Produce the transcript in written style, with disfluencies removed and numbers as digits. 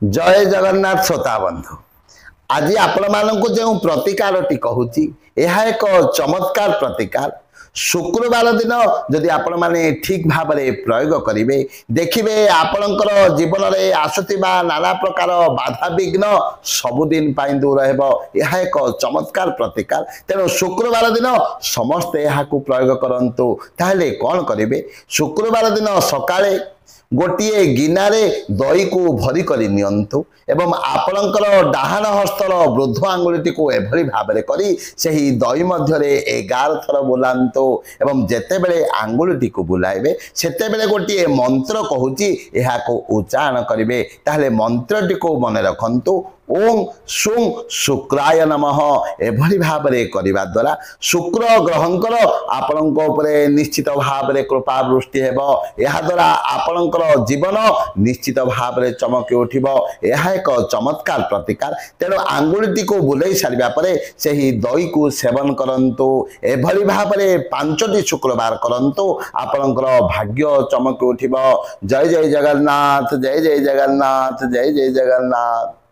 जय जगन्नाथ श्रोता बंधु आज आपण मानक जो प्रतिकारटी कहूँ यह एक चमत्कार प्रतिकार शुक्रवार दिन जदि आपण माने ठीक भाव में प्रयोग करेंगे देखिए आपणकर जीवन में आसुवा नाना प्रकार बाधा विघ्न सबुदिन दूर यह एक चमत्कार प्रतिकार तेणु शुक्रवार दिन समस्ते यहाँ प्रयोग करंतु ताहले कौन करेंगे शुक्रवार दिन सकाळे गोटे गिनारे दही को भरी करी नियंतु एवं आपणकर डाहाण हस्तर वृद्ध आंगुठी को एभली भाव में करी सही दही मध्य 11 थर बुलांतु एवं जेते बेले आंगुठी को बुलाइबे सेते बेले गोटे मंत्र कहूची यह को उच्चारण करेंगे ताहले मंत्रटी को मन रखंतु ओम सुं शुक्राय नमः एभली भाव में करने द्वारा शुक्र ग्रहंकर आपण निश्चित भाव में कृपा वृष्टि यह द्वारा आपणकर जीवन निश्चित भाव में चमकी उठिब यह एक चमत्कार प्रतिकार तेणु आंगुठी को बुलाई सारिबा परे सही दही को सेवन करंतु एभली भाव में 5टी शुक्रवार करंतु आपणकर भाग्य चमकी उठिब। जय जय जगन्नाथ जय जय जगन्नाथ जय जय जगन्नाथ।